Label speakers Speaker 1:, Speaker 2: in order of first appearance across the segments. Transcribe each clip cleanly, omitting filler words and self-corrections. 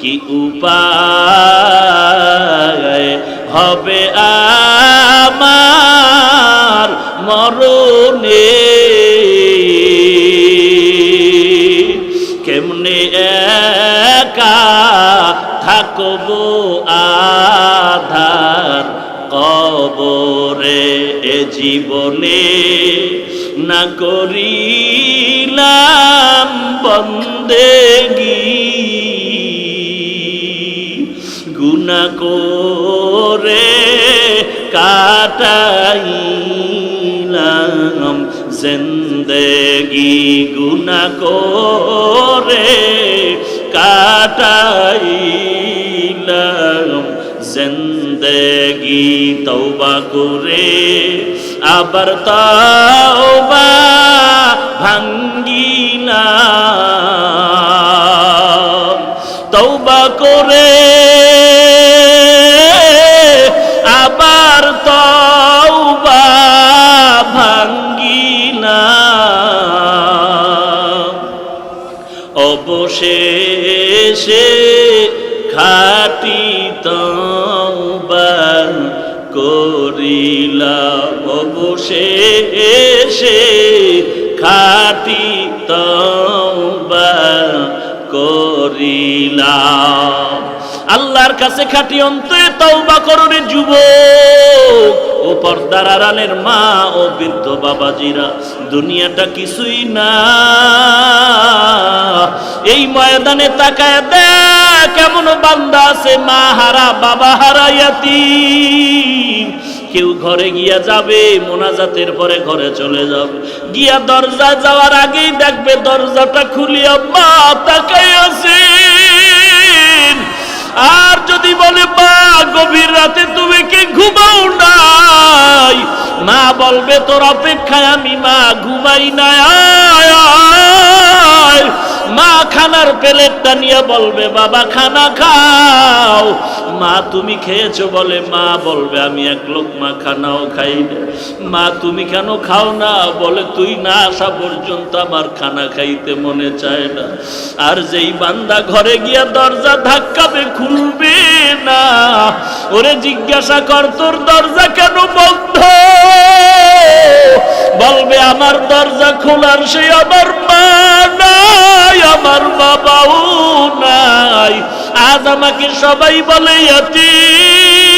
Speaker 1: কি উপায় হবে আমার মরণে, কেমনে একা থাকবো আধার কবরে, এ জীবনে না করিলাম বন্দেগী, গুনাহ করে কাটাইলাম জিন্দেগি, গুনাহ করে কাটাইলাম জিন্দেগি। তওবা করে আবার তওবা ভাঙ্গিলাম, তওবা করে আবার তওবা ভাঙ্গিলাম, অবশেষে খাঁটি তওবা করিলাম, অবশেষে খাঁটি তওবা করিলাম। আল্লাহর কাছে খাঁটি অন্তরে তওবা করো রে যুবক ও পর্দার আড়ালের মা ও বৃদ্ধ বাবাজিরা, দুনিয়াটা কিছুই না। এই ময়দানে তাকায় দেখ কেমন বান্দা আছে মা হারা বাবা হারা ইয়াতীম। কেউ ঘরে গিয়া যাবে, মোনাজাতের পরে ঘরে চলে যাবে, গিয়া দরজা যাওয়ার আগেই দেখবে দরজাটা খুলিয়া মা তাকায় আছে। আর যদি বলে মা গভীর রাতে তুমি কি ঘুমাও নাই, মা বলবে তোর অপেক্ষায় আমি মা ঘুমাই নাই, মা খানার প্লেটটা নিয়ে বলবে বাবা খানা খাও। মা তুমি খেয়েছো বলে মা বলবে আমি এক লোকমা খানাও খাই না। মা তুমি কেন খাও না, বলে তুই না আসা পর্যন্ত আমার খানা খাইতে মনে চায় না। আর যেই বান্দা ঘরে গিয়া দরজা ধাক্কাবে খুলবে না, ওরে জিজ্ঞাসা কর তোর দরজা কেন বন্ধ, বলবে আমার দরজা খোলার সে আমার মা নাই, আমার বাবাও নাই। আজ আমাকে সবাই বলে ইয়াতীম,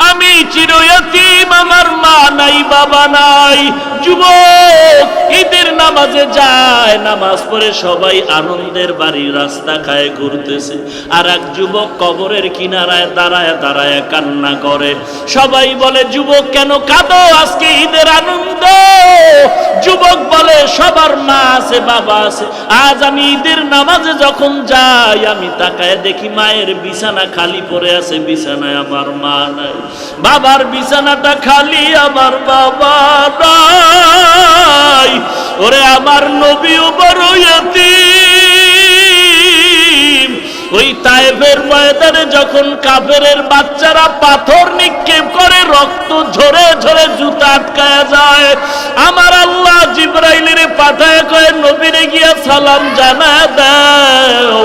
Speaker 1: আমি চির ইয়াতীম, আমার মা নাই বাবা নাই। যুবক ঈদের নামাজে যায়, নামাজ পড়ে সবাই আনন্দের বাড়ি রাস্তা খায় ঘুরতেছে, আর এক যুবক কবরের কিনারায় দাঁড়ায় দাঁড়ায় কান্না করে। সবাই বলে যুবক কেন কাঁদো, আজকে ঈদের আনন্দ। যুবক বলে সবার মা আছে বাবা আছে, আজ আমি ঈদের নামাজে যখন যাই আমি তাকায় দেখি মায়ের বিছানা খালি পড়ে আছে, বিছানায় আমার মা নাই, বাবার বিছানাটা খালি আমার বাবা নাই। ওরে আমার নবীও বড় ইয়াতীম। ওই তায়েফের ময়দানে যখন কাফেরের বাচ্চারা পাথর নিক্ষেপ করে রক্ত ঝরে ঝরে জুতা আটকায়া যায়, আমার আল্লাহ জিবরাইলের পাঠায় কয় নবীরে গিয়া সালাম জানা দাও।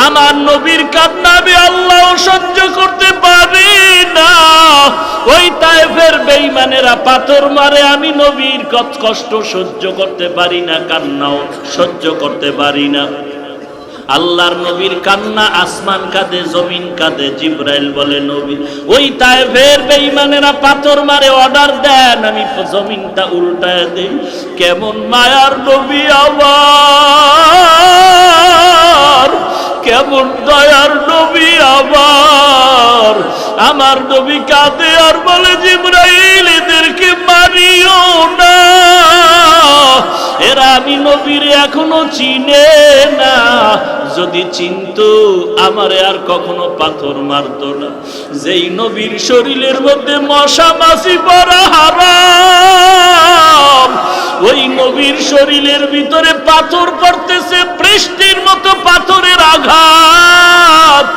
Speaker 1: আমার নবীর কান্না আমি আল্লাহ সহ্য করতে পারি না। ওই তায়েফের বেঈমানেরা পাথর মারে, আমি নবীর কষ্ট সহ্য করতে পারি না, কান্নাও সহ্য করতে পারি না। আল্লাহর নবীর কান্না, আসমান কাঁদে জমিন কাঁদে। জিবরাইল বলে নবী ওই তায়েফের বেঈমানেরা পাথর মারে, অর্ডার দেন আমি জমিনটা উল্টায় দেই। কেমন মায়ার নবী আমার, কেমন দয়ার নবী আমার। আমার নবী কাঁদে আর বলে জিবরাইল এদেরকে মারিও না, এরা আমি নবীর এখনো চিনে না, যদি চিনতো আমারে আর কখনো পাথর মারতো না। যেই নবীর শরীরের মধ্যে মশা মাছি পড়া হারাম, ওই নবীর শরীরের ভিতরে পাথর পড়তেছে বৃষ্টির মতো পাথরের আঘাত।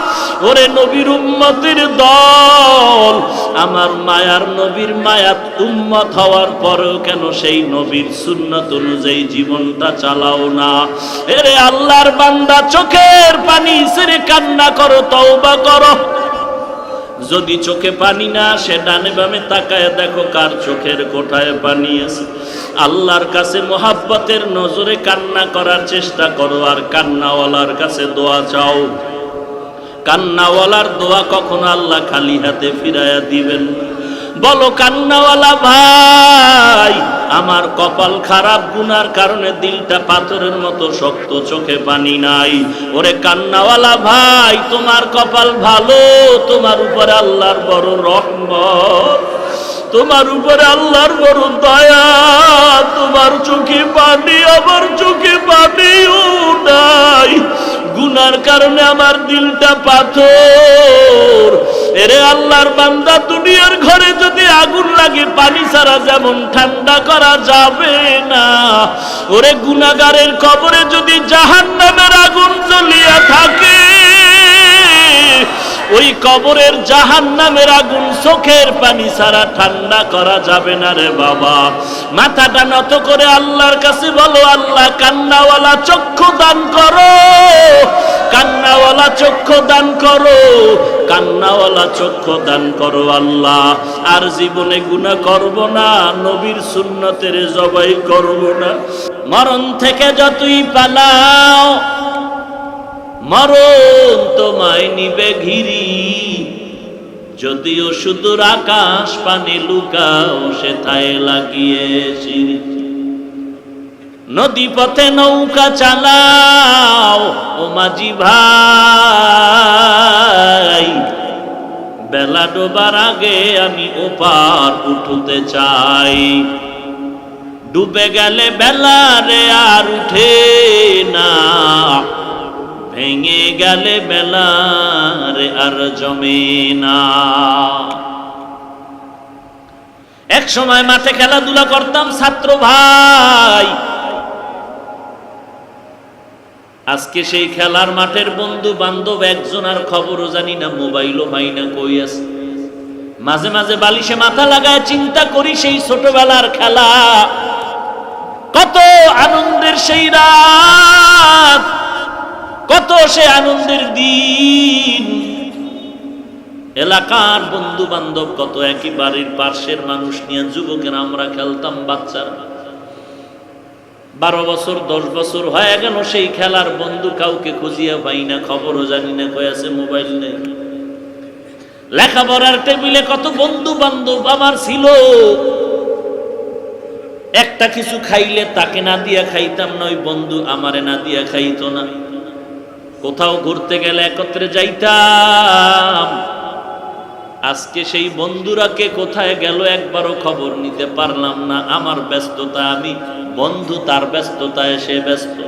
Speaker 1: ওরে নবীর উম্মতের দল, বল, আমার মায়ার নবীর মায়াত উম্মত হওয়ার পরেও কেন সেই নবীর সুন্নাত অনুযায়ী জীবনটা চালাও না? এরে আল্লাহর বান্দা, চোখের পানি ছেড়ে কান্না করো, তওবা করো। যদি চোখে পানি না আসে, ডানে বামে তাকায় দেখো কার চোখের কোঠায় পানি আছে। আল্লাহর কাছে মোহাব্বতের নজরে কান্না করার চেষ্টা করো, আর কান্নাওয়ালার কাছে দোয়া চাও। কান্নাওয়ালার দোয়া কখনো আল্লাহ খালি হাতে ফিরাইয়া দিবেন। বলো, কান্নাওয়ালা ভাই, আমার কপাল খারাপ, গুনার কারণে দিলটা পাথরের মতো শক্ত, চোখে পানি নাই। ওরে কান্নাওয়ালা ভাই, তোমার কপাল ভালো, তোমার উপরে আল্লাহর বড় রহমত, তোমার উপরে আল্লাহর বড় দয়া। তোমার চোখে পানি, আমার চোখে পানিও নাই, গুনার কারণে আমার দিলটা পাথর। এরে আল্লাহর বান্দা, দুনিয়ার ঘরে যদি আগুন লাগে, পানি ছাড়া যেমন ঠান্ডা করা যাবে না, ওরে গুনাহগারের কবরে যদি জাহান্নামের আগুন জ্বলিয়া থাকে, ওই কবরের জাহান্নামের আগুন চোখের পানি ছাড়া ঠান্ডা করা যাবে না রে বাবা। মাথাটা নত করে আল্লাহর কাছে বলো, আল্লাহ কান্নাওয়ালা চক্ষু দান করো, কান্নাওয়ালা চক্ষু দান করো, কান্নাওয়ালা চক্ষু দান করো আল্লাহ। আর জীবনে গুনাহ করব না, নবীর সুন্নতের জবাই করব না। মরণ থেকে যতই পালাও, মরণ তোমায় নিবে ঘিরি। যদিও সুদূর আকাশ পানে লুকাও, সেথায় লাগিয়ে সিঁড়ি। নদী পথে নৌকা চালাও ও মাঝি ভাই, বেলা ডোবার আগে আমি ওপার উঠতে চাই। ডুবে গেলে বেলা রে আর উঠে না, ভেঙে গেলে বেলা রে আর জমে না। এক সময় মাঠে খেলাধুলা করতাম ছাত্র ভাই, আজকে সেই খেলার মাঠের বন্ধু বান্ধব একজন আর খবরও জানি না, মোবাইলও পাই না, কই আছে। মাঝে মাঝে বালিশে মাথা লাগায় চিন্তা করি, সেই ছোটবেলার খেলা, কত আনন্দের সেই রাত, কত সে আনন্দের দিন। এলাকার বন্ধু বান্ধব কত, একই বাড়ির পাশের মানুষ নিয়ে যুবকেরা আমরা খেলতাম, বাচ্চারা। 12 বছর 10 বছর হয়ে গেল, সেই খেলার বন্ধু কাউকে খুঁজিয়া পাই না, খবরও জানি না কই আছে, মোবাইল নেই। লেখাপড়ার টেবিলে কত বন্ধু বান্ধব আমার ছিল, একটা কিছু খাইলে তাকে না দিয়া খাইতাম না, ওই বন্ধু আমারে না দিয়া খাইতো না। কোথাও ঘুরতে গেলে একত্রে যাইতাম। আজকে সেই বন্ধুরা কে কোথায় গেল একবারও খবর নিতে পারলাম না। আমার ব্যস্ততা আমি, বন্ধু তার ব্যস্ততায় সে ব্যস্ত।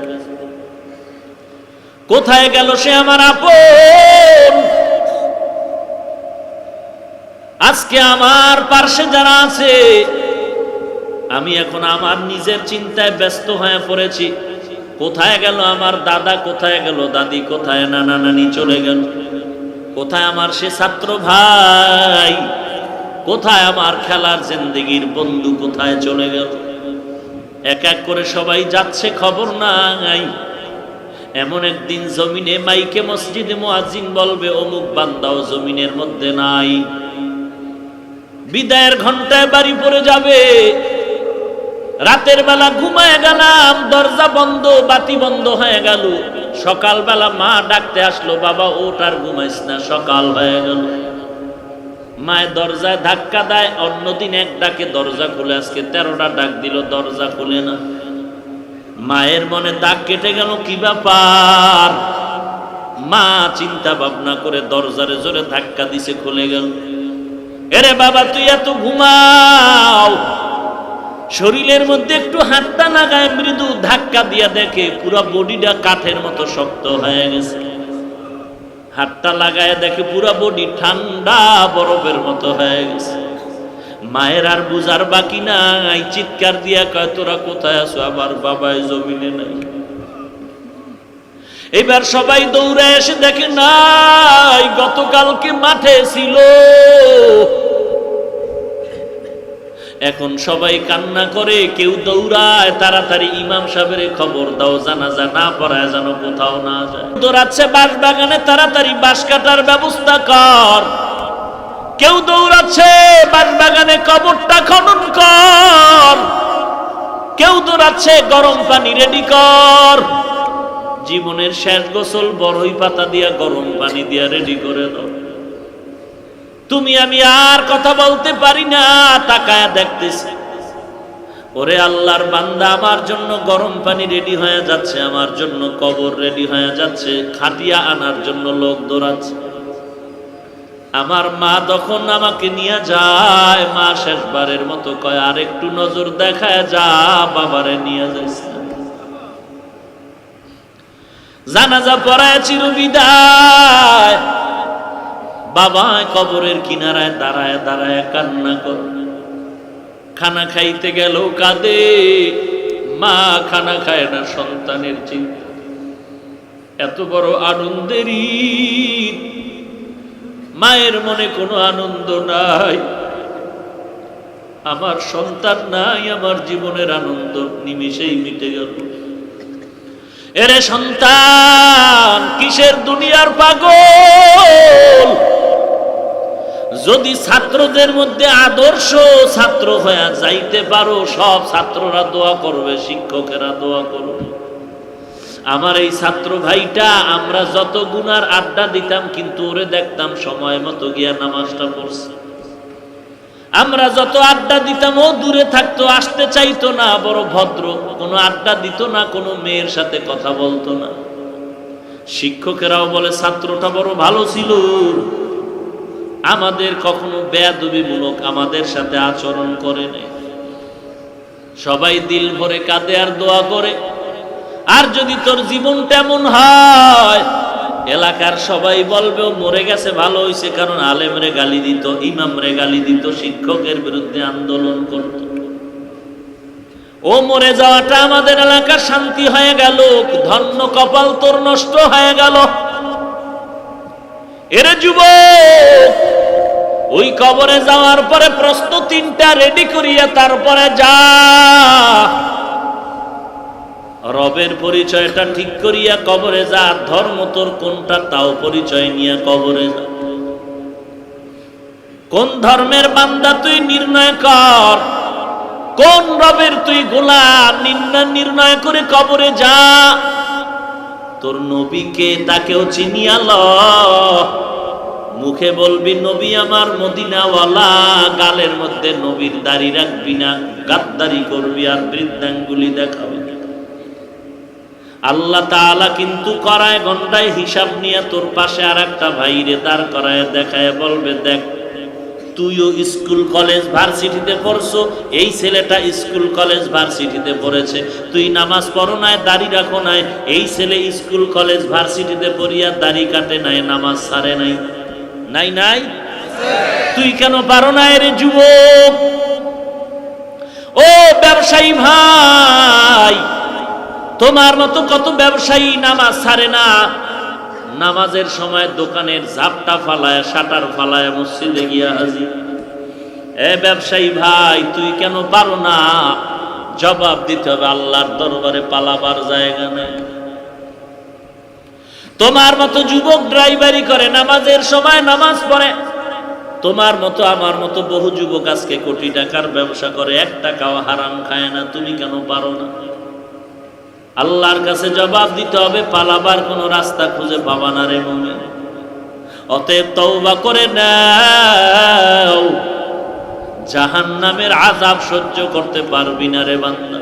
Speaker 1: কোথায় গেল সে আমার আপন? আজকে আমার পার্শ্বে যারা আছে, আমি এখন আমার নিজের চিন্তায় ব্যস্ত হয়ে পড়েছি। কোথায় গেল আমার দাদা, কোথায় গেল দাদি, কোথায় নানা নানি চলে গেল, কোথায় আমার সে ছাত্র ভাই, কোথায় আমার খেলার জিন্দেগির বন্ধু, কোথায় চলে গেল? এক এক করে সবাই যাচ্ছে, খবর নাই। এমন একদিন জমিনে মাইকে মসজিদে মুয়াজ্জিন বলবে, অমুক বান্দাও জমিনের মধ্যে নাই। বিদায়ের ঘন্টায় বাড়ি পড়ে যাবে। রাতের বেলা ঘুমায় গেলাম, দরজা বন্ধ, বাতি বন্ধ হয়ে গেল। সকালবেলা মা ডাকতে আসলো, বাবা ওঠ আর ঘুমাইস না, সকাল হয়ে গেল। মায়ের দরজায় ধাক্কা দেয়, অন্যদিন এক ডাকে দরজা খুলে, আজকে 13টা ডাক দিল, দরজা খুলে না। মায়ের মনে দাগ কেটে গেল, কি ব্যাপার? মা চিন্তা ভাবনা করে দরজারে জোরে ধাক্কা দিছে, খুলে গেল। এরে বাবা, তুই এত ঘুমাও। শরীরের মধ্যে একটু হাতটা লাগায়, মৃদু ধাক্কা দিয়া দেখে পুরো বডিটা কাঠের মতো শক্ত হয়ে গেছে। হাতটা লাগায় দেখে পুরো বডি ঠান্ডা বরফের মতো হয়ে গেছে। মায়ের আর বুঝার বাকি নাই, চিৎকার দিয়া কয়, তোরা কোথায় আছো? আবার বাবাই জমিনে নাই। এবার সবাই দৌড়ে এসে দেখে নাই, গতকালকে মাঠে ছিল। এখন সবাই কান্না করে, কেউ দৌড়ায়, তাড়াতাড়ি ইমাম সাহেবের খবর দাও, জানাজা না পড়ায় যেন কোথাও না যায়। দৌড়াচ্ছে বাঁশ বাগানে, তাড়াতাড়ি বাঁশ কাটার ব্যবস্থা কর। কেউ দৌড়াচ্ছে বাঁশ বাগানে, কবরটা খনন কর। কেউ দৌড়াচ্ছে গরম পানি রেডি কর। জীবনের শেষ গোসল বড়ই পাতা দিয়া গরম পানি দিয়া রেডি করে দাও। তুমি আমি আর কথা বলতে পারি না, তাকায়া দেখতেছি। ওরে আল্লাহর বান্দা, আমার জন্য গরম পানি রেডি হয়ে যাচ্ছে, আমার জন্য কবর রেডি হয়ে যাচ্ছে, খাটিয়া আনার জন্য লোক দৌড়াচ্ছে। আমার মা তখন আমাকে নিয়ে যায়, মা শেষবারের মতো কয়, আর একটু নজর দেখায় যা, বাবারে নিয়ে যাইছে। জানাজা পড়ায় চিরবিদায়। বাবা কবরের কিনারায় দাঁড়ায় দাঁড়ায় কান্না করে। খানা খাইতে গেল কাঁদে, মা খানা খায় না, সন্তানের চিন্তা। এত বড় আনন্দের ঈদ, মায়ের মনে কোনো আনন্দ নাই। আমার সন্তান নাই, আমার জীবনের আনন্দ নিমিষেই মিটে গেল। এরে সন্তান, কিসের দুনিয়ার পাগল? যদি ছাত্রদের মধ্যে আদর্শ ছাত্র হয়ে যাইতে পারো, সব ছাত্ররা দোয়া করবে, শিক্ষকেরা দোয়া করবে। আমার এই ছাত্র ভাইটা, আমরা যত গুনার আড্ডা দিতাম, কিন্তু ওরে দেখতাম সময় মতো গিয়া নামাজটা পড়ছে। আমরা যত আড্ডা দিতাম, ও দূরে থাকতো, আসতে চাইতো না, বড় ভদ্র, কোনো আড্ডা দিত না, কোনো মেয়ের সাথে কথা বলতো না। শিক্ষকেরাও বলে ছাত্রটা বড় ভালো ছিল, আমাদের কখনো বেয়াদবিমূলক আমাদের সাথে আচরণ করে নাই। সবাই দিল ভরে কাঁদে আর দোয়া করে। আর যদি তোর জীবন তেমন হয়, এলাকার সবাই বলবে ও মরে গেছে, ভালো হয়েছে, কারণ আলেমরে গালি দিত, ইমামরে গালি দিত, শিক্ষকের বিরুদ্ধে আন্দোলন করত। ও মরে যাওয়াটা আমাদের এলাকার শান্তি হয়ে গেল, ধন্য কপাল তোর নষ্ট হয়ে গেল। এরে যুবক, ওই কবরে যাওয়ার পরে প্রশ্ন তিনটা রেডি করিয়া তারপরে যা। রবের পরিচয়টা ঠিক করিয়া কবরে যা। ধর্ম তোর কোনটা তাও পরিচয় নিয়ে কবরে যা। কোন ধর্মের বান্দা তুই নির্ণয় কর, কোন রবের তুই গোলাম নির্ণয় করে কবরে যা। তোর নবীকে তাকেও চিনিয়া ল। মুখে বলবি নবী আমার মদিনাওয়ালা, গালের মধ্যে নবীর দাড়ি রাখবি না, গাদ্দারি করবি আর বৃদ্ধাঙ্গুলি দেখাবি। আল্লাহ তাআলা কিন্তু করায় ঘন্টায় হিসাব নিয়ে তোর পাশে আর একটা ভাইরে দাঁড় করায় দেখায় বলবে, দেখ তুইও স্কুল কলেজ ভার্সিটিতে পড়ছো, এই ছেলেটা স্কুল কলেজ ভার্সিটিতে পড়েছে। তুই নামাজ পড়ো নাই, দাড়ি রাখো নাই, এই ছেলে স্কুল কলেজ ভার্সিটিতে পড়িয়া দাড়ি কাটে নাই, নামাজ ছাড়ে নাই। নাই নাই, তুই কেন পারো না? রে যুবক, ও ব্যবসায়ী ভাই, তোমার মতো কত ব্যবসায়ী নামাজ ছাড়ে না। নামাজের সময় দোকানের ঝাপটা ফালায়, শাটার ফালায় মসজিদে গিয়া হাজির। এ ব্যবসায়ী ভাই, তুই কেন পারো না? জবাব দিতে হবে, আল্লাহর দরবারে পালাবার জায়গা নেই। তোমার মতো যুবক ড্রাইভারি করে, নামাজের সময় নামাজ পড়ে। তোমার মতো আমার মতো বহু যুবক আজকে কোটি টাকার ব্যবসা করে, 1 টাকাও হারাম খায় না। তুমি কেন পারো না? আল্লাহর কাছে জবাব দিতে হবে, পালাবার কোনো রাস্তা খুঁজে পাবা না রে মুমিন। অতএব তওবা করে নাও, জাহান্নামের আযাব সহ্য করতে পারবি না রে বান্দা।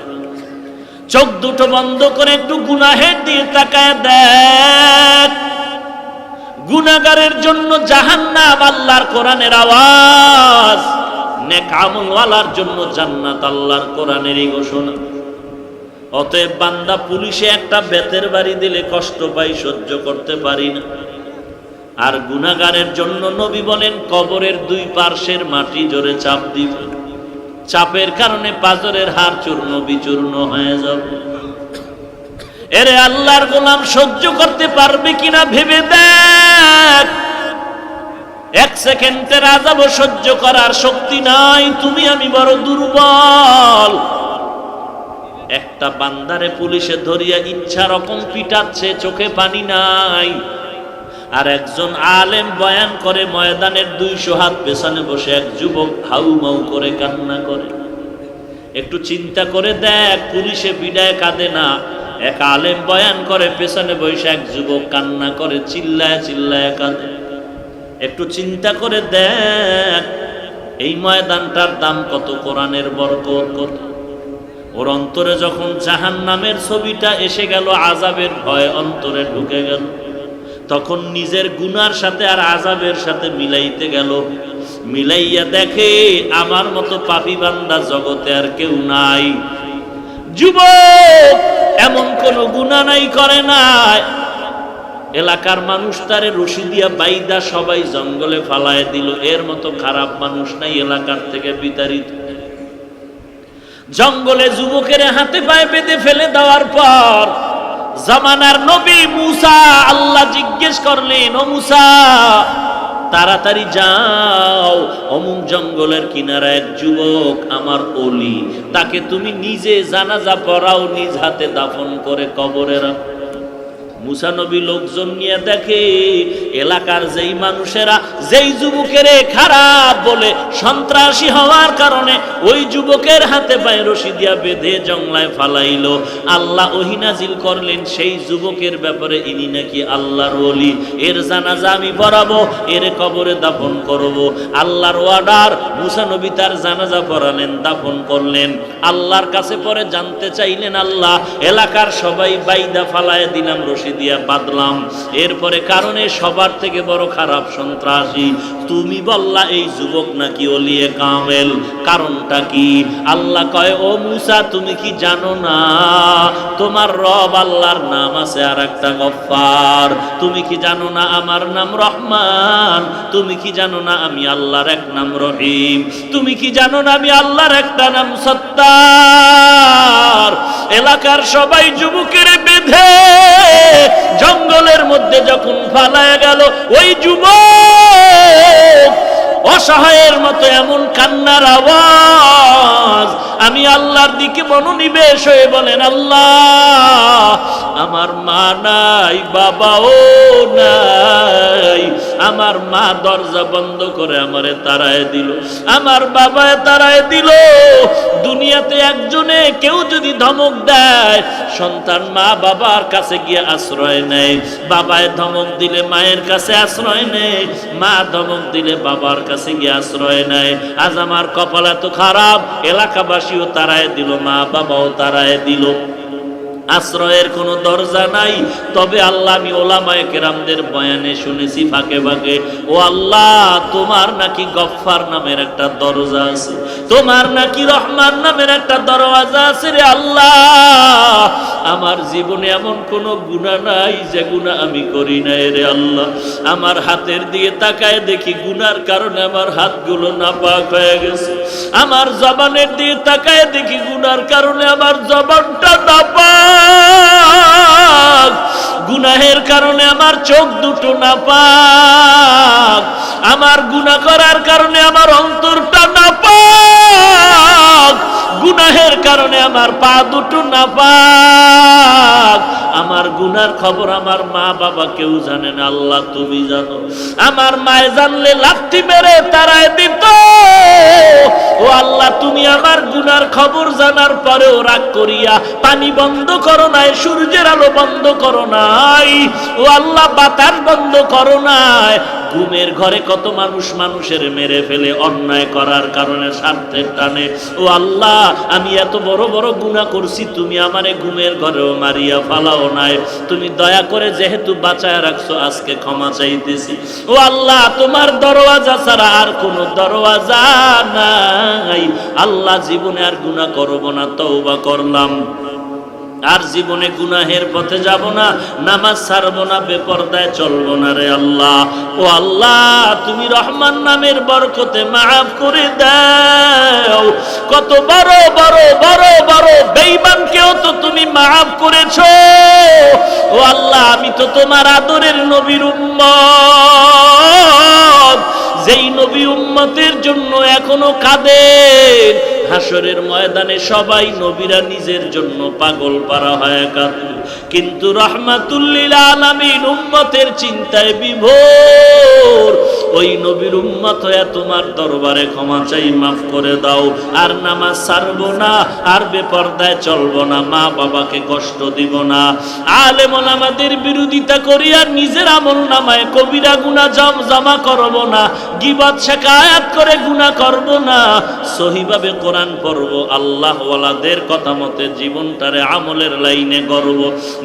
Speaker 1: চোখ দুটো বন্ধ করে একটু গুনাহের দিকে তাকায় দেখ। গুনাহগারের জন্য জাহান্নাম আল্লাহর কোরআনের আওয়াজ, নেক আমলওয়ালার জন্য জান্নাত আল্লাহর কোরআনেরই ঘোষণা। অতএব বান্দা, পুলিশে একটা বেতের বাড়ি দিলে কষ্ট পাই, সহ্য করতে পারি না। আর গুনাহগারের জন্য নবী বলেন, কবরের 2 পার্শ্বের মাটি জোরে চাপ দিবে, চাপের কারণে পাজরের হাড় চূর্ণ বিচূর্ণ হয়ে যাবে। এরে আল্লাহর গোলাম সহ্য করতে পারবে কিনা ভেবে দেখ। এক সেকেন্ডের আযাব সহ্য করার শক্তি নাই, তুমি আমি বড় দুর্বল। একটা বান্দারে পুলিশে ধরিয়া ইচ্ছা রকম পিটাচ্ছে, চোখে পানি নাই। আর একজন আলেম বয়ান করে, ময়দানের 200 হাত পেছনে বসে এক যুবক হাউ মাউ করে কান্না করে। একটু চিন্তা করে দেখ, পুলিশে পিটায় কাঁদে না, এক আলেম বয়ান করে পেছনে বসে এক যুবক কান্না করে, চিল্লায় চিল্লায় কাঁদে। একটু চিন্তা করে দেখ, এই ময়দানটার দাম কত, কোরআনের বরকত কত। ওর অন্তরে যখন জাহান্নামের ছবিটা এসে গেল, আযাবের ভয় অন্তরে ঢুকে গেল, তখন নিজের গুনার সাথে আর আযাবের সাথে মিলাইতে গেল। মিলাইয়া দেখে আমার মতো পাপী বান্দা জগতে আর কেউ নাই। যুবক এমন কোন গুনাহ নাই করে নাই, এলাকার মানুষ তারে রশি দিয়া বাইদা সবাই জঙ্গলে ফালায় দিল। এর মতো খারাপ মানুষ নাই এলাকার থেকে বিতাড়িত। জঙ্গলে যুবকের হাতে পায়ে বেঁধে ফেলে দেওয়ার পর জামানার নবী মুসা, আল্লাহ জিজ্ঞেস করলেন, ও মুসা তাড়াতাড়ি যাও, অমুক জঙ্গলের কিনারা এক যুবক আমার ওলি, তাকে তুমি নিজে জানাজা পড়াও, নিজ হাতে দাফন করে কবরে রাখো। মুসা নবী লোকজন নিয়ে দেখে এলাকার যেই মানুষেরা যেই যুবকের খারাপ বলে সন্ত্রাসী হওয়ার কারণে ওই যুবকের হাতে পায়ে রশি দিয়া বেঁধে জংলায় ফালাইলো, আল্লাহ ওহী নাজিল করলেন সেই যুবকের ব্যাপারে, ইনি নাকি আল্লাহর ওলি, এর জানাজা আমি পড়াবো, এর কবরে দাফন করব। আল্লাহর অর্ডার, মুসা নবী তার জানাজা পড়ালেন, দাফন করলেন। আল্লাহর কাছে পরে জানতে চাইলেন, আল্লাহ এলাকার সবাই বাইদা ফালায় দিলাম, রশি দিয়া বাঁধলাম, এরপরে কারণে সবার থেকে বড় খারাপ সন্ত্রাসী তুমি বললা এই যুবক নাকি ওলিয়ে কামেল, কারণটা কি? আল্লাহ কয়, ও মুসা তুমি কি জানো না তোমার রব আল্লাহর নাম আছে আর একটা গফফার? তুমি কি জানো না আমার নাম রহমান? তুমি কি জানো না আমি আল্লাহর এক নাম রহিম? তুমি কি জানো না আমি আল্লাহর একটা নাম সত্তার? এলাকার সবাই যুবকের বেঁধে জঙ্গলের মধ্যে যখন ফালায় গেল, ওই যুবক অসহায়ের মতো এমন কান্নার আওয়াজ, আমি আল্লাহর দিকে মনোনিবেশ হয়ে বলেন, আল্লাহ আমার মা নাই, বাবাও নাই, আমার মা দরজা বন্ধ করে আমারে তাড়ায় দিল, আমার বাবায় তাড়ায় দিল। দুনিয়াতে একজনে কেউ যদি ধমক দেয়, সন্তান মা বাবার কাছে গিয়ে আশ্রয় নেয়, বাবায় ধমক দিলে মায়ের কাছে আশ্রয় নেয়, মা ধমক দিলে বাবার কাছে গিয়ে আশ্রয় নেয়। আজ আমার কপাল এত খারাপ, এলাকাবাসীও তাড়ায় দিল, মা বাবাও তাড়ায় দিল, আশ্রয়ের কোনো দরজা নাই। তবে আল্লাহ আমি ওলামায়ে কেরামদের বয়ানে শুনেছি ফাঁকে ফাঁকে, ও আল্লাহ তোমার নাকি গফফার নামের একটা দরজা আছে, তোমার নাকি রহমান নামের একটা দরওয়াজা আছে রে আল্লাহ। আমার জীবনে এমন কোন গুনাহ নাই যে গুনাহ আমি করি নাই রে আল্লাহ। আমার হাতের দিকে তাকায় দেখি গুনার কারণে আমার হাতগুলো নাপাক হয়ে গেছে, আমার জবানের দিকে তাকায় দেখি গুনার কারণে আমার জবানটা নাপাক, গুনাহের কারণে আমার চোখ দুটো নাপাক, আমার গুনাহ করার কারণে আমার অন্তরটা নাপাক, গুনাহের কারণে আমার পা দুটো নাপাক। আমার গুনার খবর আমার মা বাবা কেউ জানে না, আল্লাহ তুমি জানো। আমার মায়ে জানলে লাথি মেরে তাড়ায় দিত। ও আল্লাহ তুমি আমার গুনার খবর জানার পরেও রাগ করিয়া পানি বন্ধ করো নাই, সূর্যের আলো বন্ধ করো নাই, ও আল্লাহ বাতাস বন্ধ করো নাই। ঘুমের ঘরে কত মানুষ মানুষের মেরে ফেলে অন্যায় করার কারণে, স্বার্থের টানে। ও আল্লাহ আমি এত বড় বড় গুনাহ করছি, তুমি আমারে ঘুমের ঘরেও মারিয়া ফালাও নাই, তুমি দয়া করে যেহেতু বাঁচায় রাখছো আজকে ক্ষমা চাইতেছি। ও আল্লাহ তোমার দরওয়াজা ছাড়া আর কোনো দরওয়াজা নাই, আল্লাহ জীবনে আর গুনাহ করব না, তওবা করলাম। আর জীবনে গুনাহের পথে যাব না, নামাজ ছাড়বো না, বেপরদায় চলবো না রে আল্লাহ। ও আল্লাহ, তুমি রহমান নামের বরকতে মাফ করে দাও। কত বড় বড় বড় বড় বেঈমানকেও তো তুমি মাফ করেছো। ও আল্লাহ, আমি তো তোমার আদরের নবীর উম্মত, যেই নবী উম্মতের জন্য এখনো কাঁদেন। হাসরের ময়দানে সবাই নবীরা নিজের জন্য পাগল পারা হয় কাঁদে, কিন্তু রাহমাতুল লিল আলামিন উম্মতের চিন্তায় বিভোর। ওই নবীর উম্মত হয়ে তোমার দরবারে ক্ষমা চাই, মাফ করে দাও। আর নামাজ ছাড়বো না, আর বেপরদায় চলবো না, মা বাবাকে কষ্ট দিব না, আলেম ওলামাদের বিরোধিতা করি, আর নিজের আমল নামায় কবিরা গুনাহ জমা করব না, গীবত শিকায়াত করে গুনাহ করব না, সহিভাবে কোরআন পড়ব, আল্লাহ ওয়ালাদের কথা মতে জীবনটারে আমলের লাইনে গড়ব,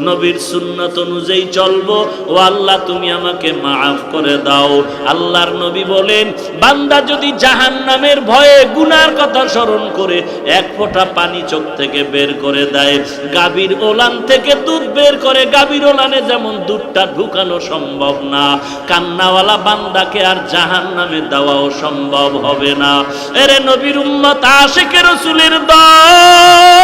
Speaker 1: নবীর সুন্নাত অনুযায়ী চলবো। ও আল্লাহ, তুমি আমাকে মাফ করে দাও। আল্লাহর নবী বলেন, বান্দা যদি জাহান্নামের ভয়ে গুনার কথা স্মরণ করে এক ফোঁটা পানি চোখ থেকে বের করে দেয়, গাভীর ওলান থেকে দুধ বের করে গাভীর ওলানে যেমন দুধটা ঢুকানো সম্ভব না, কান্নাওয়ালা বান্দাকে আর জাহান্নামে দেওয়াও সম্ভব হবে না। এরে নবীর উম্মত, আশিকে রাসূলের দল,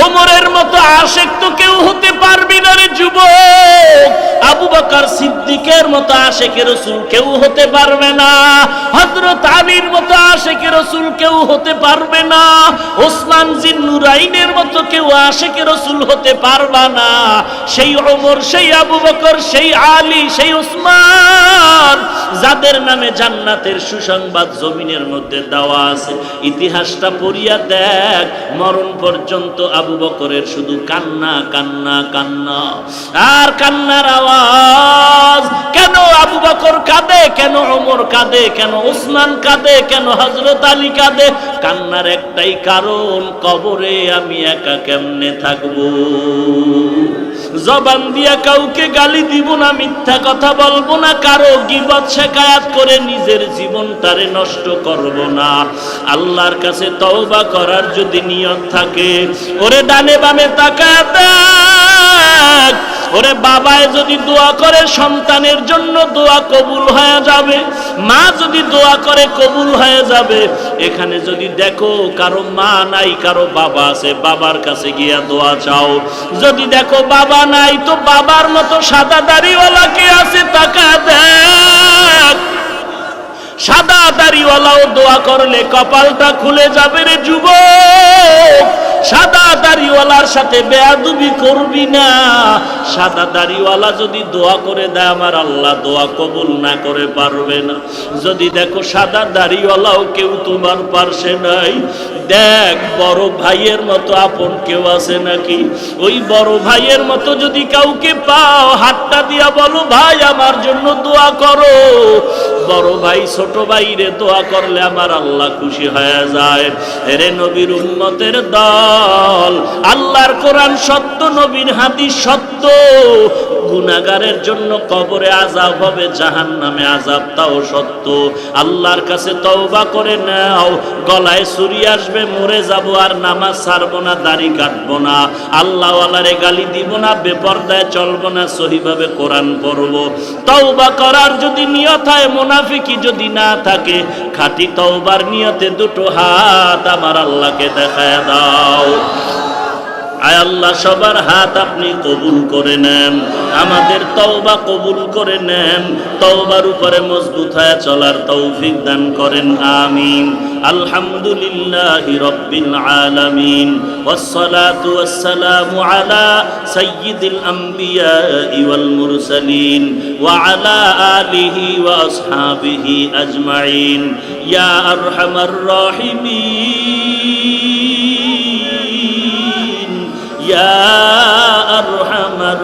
Speaker 1: ওমরের মতো আশিক তো কেউ হতে পারবি না রে যুবক। আবু বকর সিদ্দিকের মতো আশিকে রাসূল কেউ হতে পারবে না, হযরত আলীর মতো আশিকে রাসূল কেউ হতে পারবে না, ওসমান জিন্নুরাইনের মতো কেউ আশিকে রাসূল হতে পারবে না। সেই ওমর, সেই আবু বকর, সেই আলী, সেই ওসমান, যাদের নামে জান্নাতের সুসংবাদ জমিনের মধ্যে দেওয়া আছে, ইতিহাসটা পড়িয়া দেখ, মরণ পর্যন্ত আবু বকরের শুধু কান্না কান্না কান্না আর কান্নার আওয়াজ। কেন আবু বকর কাঁদে, কেন ওমর কাঁদে, কেন ওসমান কাঁদে, কেন হযরত আলী কাঁদে? কান্নার একটাই কারণ, কবরে আমি একা কেমনে থাকবো। জবান দিয়া কাউকে গালি দিব না, মিথ্যা কথা বলবো না, কারো গীবত শিকায়াত করে নিজের জীবনটারে নষ্ট করব না। আল্লাহর কাছে তওবা করার যদি নিয়ত থাকে, ওরে ডানে বামে তাকায় দেখ, ওরে বাবায় যদি দোয়া করে সন্তানের জন্য দোয়া কবুল হয়ে যাবে, মা যদি দোয়া করে কবুল হয়ে যাবে। এখানে যদি দেখো কারো মা নাই, কারো বাবা আছে, বাবার কাছে গিয়া দোয়া চাও। যদি দেখো বাবা নাই, তো বাবার মতো সাদা দাড়িওয়ালা কে আছে তাকায় দেখ। সাদা দাড়িওয়ালাও দোয়া করলে কপালটা খুলে যাবে রে যুবক। সাদা দাড়িওয়ালার সাথে বেয়াদবি করবি না। সাদা দাড়িওয়ালা যদি দোয়া করে দেয়, আমার আল্লাহ দোয়া কবুল না করে পারবে না। যদি দেখো সাদা দাড়িওয়ালাও কেউ তোমার পাশে নাই, দেখ বড় ভাইয়ের মতো আপন কেউ আছে নাকি। ওই বড় ভাইয়ের মতো যদি কাউকে পাও, হাতটা দিয়া বলো, ভাই আমার জন্য দোয়া করো। বড় ভাই ছোট ভাইরে দোয়া করলে আমার আল্লাহ খুশি হয়ে যায়। এরে নবীর উম্মতের দল, আল্লাহর কোরআন সত্য, নবীর হাদিস সত্য। গুনাহগারের জন্য কবরে আযাব হবে, জাহান্নামে আযাব তাও সত্য। আল্লাহর কাছে তওবা করে নাও, গলায় ছুরি আসবে, মরে যাব, আর নামাজ ছাড়বো না, দাড়ি কাটবো না, আল্লাহ ওয়ালারে গালি দিব না, বেপরদায় চলবো না, সহিভাবে কোরআন পড়বো। তওবা করার যদি নিয়ত হয়, মুনাফিকি যদি না থাকে, খাঁটি তওবার নিয়তে দুটো হাত আমার আল্লাহকে দেখায় দাও। আয় আল্লাহ, সবার হাত আপনি কবুল করে নেন, আমাদের তওবা কবুল করে নেন, তওবার উপরে মজবুত হয়ে চলার তৌফিক দান করেন, আমিন। আলহামদুলিল্লাহি রাব্বিল আলামিন, ওয়াসসালাতু ওয়াসসালামু আলা সাইয়্যিদিল আমবিয়াই ওয়াল মুরসালিন ওয়া আলা আলিহি ওয়া আসহাবিহি আজমাইন, ইয়া আরহামার রাহিমিন, ইয়া আরহামার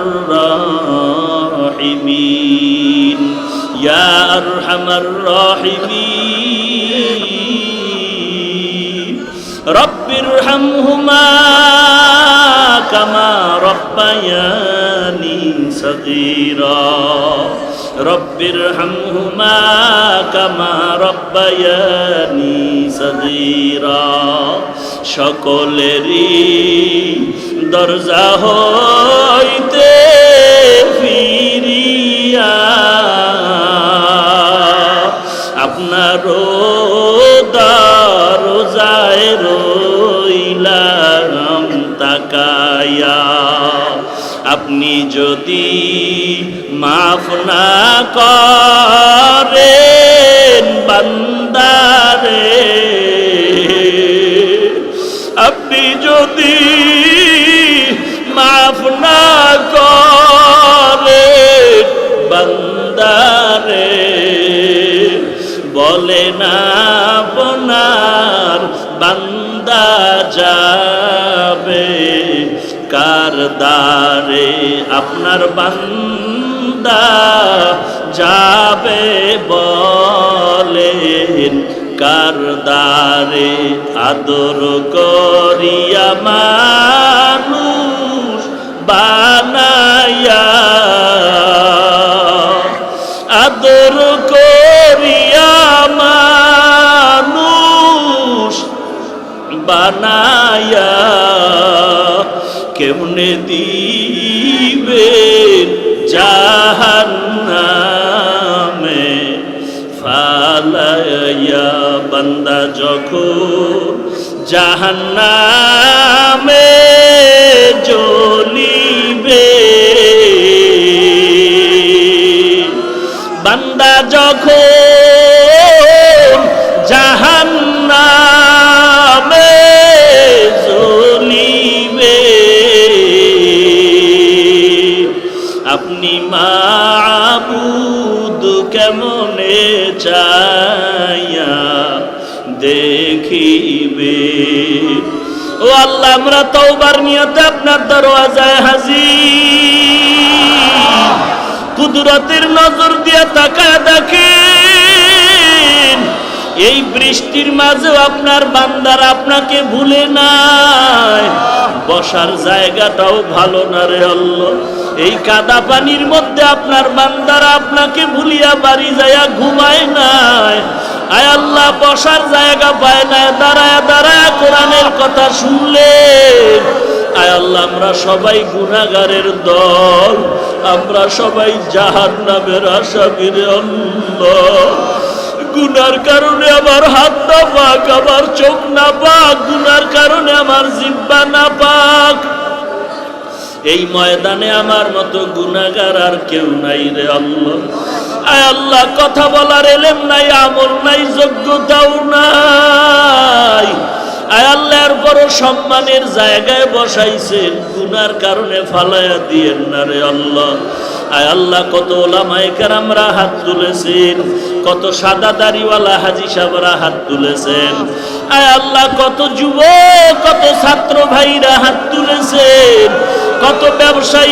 Speaker 1: রাহিমিন, ইয়া আরহামার রাহিমিন। রব্বিরহামহুমা কামা রব্বায়ানি সগীরা, রব্বিরহামহুমা কামা রব্বায়ানি সগীরা। সকলেরই দরজা হইতে ফিরিয়া আপনারও দরজায় রইলাম তাকায়া। আপনি যদি মাফ না করেন বান্দারে, আপনি যদি মাফ না করেন বান্দারে, বলে না আপনার বান্দা যাবে কার দ্বারে, আপনার বান্দা যাবে বলেন কার দ্বারে। আদর করিয়া মানুষ বানায়া, আদর করিয়া মানুষ বানায়া কেমনে দিবেন জাহান্নামে ফালাইয়া। বান্দা যখন জাহান্নামে জ্বলিবে, বান্দা যখন জাহান্নামে জ্বলিবে, আপনি মাবুদ কেমনে চাইয়া দেখিবে। ও আল্লাহ, আমরা তওবার নিয়তে আপনার দরওয়াজায় হাজির। কুদরতের নজর দিয়ে তাকায় দেখেন, এই বৃষ্টির মাঝেও আপনার বান্দারা আপনাকে ভুলে নাই। বসার জায়গাটাও ভালো না রে আল্লাহ, এই কাদা পানির মধ্যে আপনার বান্দারা আপনাকে ভুলিয়া বাড়ি যায়া ঘুমায় নাই। আয় আল্লাহ, বসার জায়গা পায় না, দাঁড়ায় দাঁড়ায় কোরআনের কথা শুনলেন। আয় আল্লাহ, আমরা সবাই গুনাহগারের দল, আমরা সবাই জাহান্নামের আসামি রে আল্লাহ। গুনার কারণে আমার হাত না পাক, আমার চোখ না পাক, গুনার কারণে আমার জিহ্বা না পাক। এই ময়দানে আমার মতো গুনাহগার আর কেউ নাই রে আল্লাহ। আয় আল্লাহ, কথা বলার এলেম নাই, আমল নাই, যোগ্যতাও নাই। আয় আল্লাহ, এরপরও সম্মানের জায়গায় বসাইছেন, গুনার কারণে ফালাইয়া দিয়েন না রে আল্লাহ। আয় আল্লাহ, কত ওলামায়ে কেরামরা হাত তুলেছেন, কত সাদা দাড়িওয়ালা হাজী সাহেবরা হাত তুলেছেন। আয় আল্লাহ, কত যুবক, কত ছাত্র ভাইরা হাত তুলেছেন, কত ব্যবসায়ী,